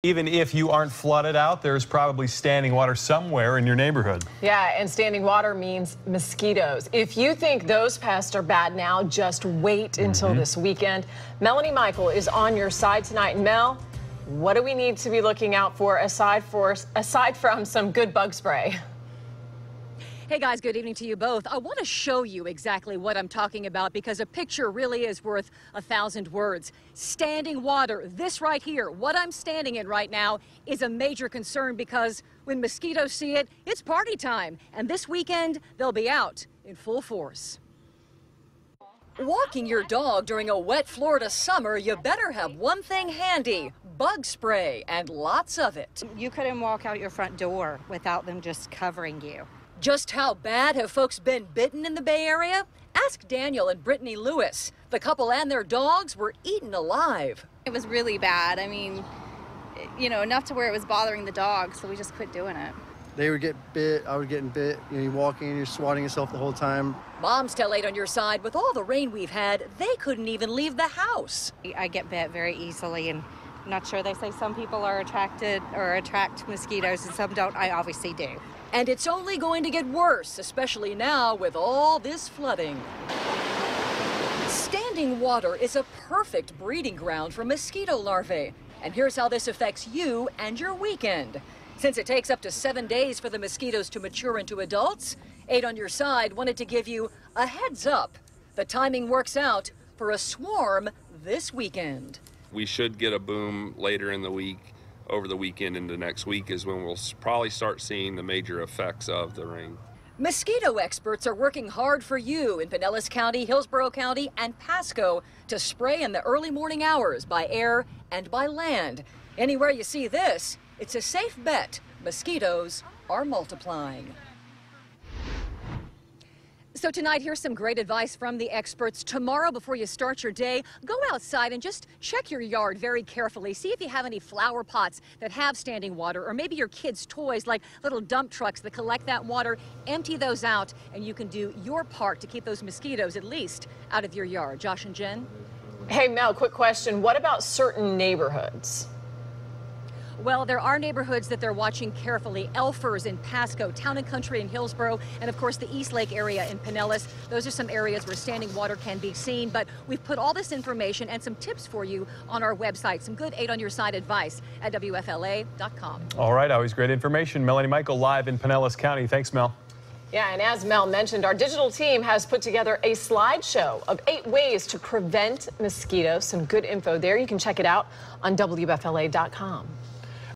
Even if you aren't flooded out, there's probably standing water somewhere in your neighborhood. Yeah, and standing water means mosquitoes. If you think those pests are bad now, just wait until this weekend. Melanie Michael is on your side tonight. And Mel, what do we need to be looking out for aside from some good bug spray? Hey guys, good evening to you both. I want to show you exactly what I'm talking about because a picture really is worth 1,000 words. Standing water, this right here, what I'm standing in right now, is a major concern because when mosquitoes see it, it's party time. And this weekend, they'll be out in full force. Walking your dog during a wet Florida summer, you better have one thing handy: bug spray, and lots of it. You couldn't walk out your front door without them just covering you. Just how bad have folks been bitten in the Bay Area? Ask Daniel and Brittany Lewis. The couple and their dogs were eaten alive. It was really bad. I mean, you know, enough to where it was bothering the dogs, so we just quit doing it. They would get bit, I was getting bit. You know, you're walking, you're swatting yourself the whole time. Moms tell 8 on your side, with all the rain we've had, they couldn't even leave the house. I get bit very easily, and I'm not sure. They say some people are attracted or attract mosquitoes and some don't. I obviously do. And it's only going to get worse, especially now with all this flooding. Standing water is a perfect breeding ground for mosquito larvae. And here's how this affects you and your weekend. Since it takes up to 7 days for the mosquitoes to mature into adults, 8 on your side wanted to give you a heads up. The timing works out for a swarm this weekend. We should get a boom later in the week. Over the weekend into next week is when we'll probably start seeing the major effects of the rain. Mosquito experts are working hard for you in Pinellas County, Hillsborough County, and Pasco to spray in the early morning hours by air and by land. Anywhere you see this, it's a safe bet mosquitoes are multiplying. So tonight, here's some great advice from the experts. Tomorrow, before you start your day, go outside and just check your yard very carefully. See if you have any flower pots that have standing water, or maybe your kids' toys like little dump trucks that collect that water. Empty those out, and you can do your part to keep those mosquitoes at least out of your yard. Josh and Jen? Hey, Mel, quick question. What about certain neighborhoods? Well, there are neighborhoods that they're watching carefully. Elfers in Pasco, Town and Country in Hillsborough, and of course the East Lake area in Pinellas. Those are some areas where standing water can be seen, but we've put all this information and some tips for you on our website. Some good 8 on your side advice at WFLA.com. All right, always great information. Melanie Michael live in Pinellas County. Thanks, Mel. Yeah, and as Mel mentioned, our digital team has put together a slideshow of 8 ways to prevent mosquitoes. Some good info there. You can check it out on WFLA.com.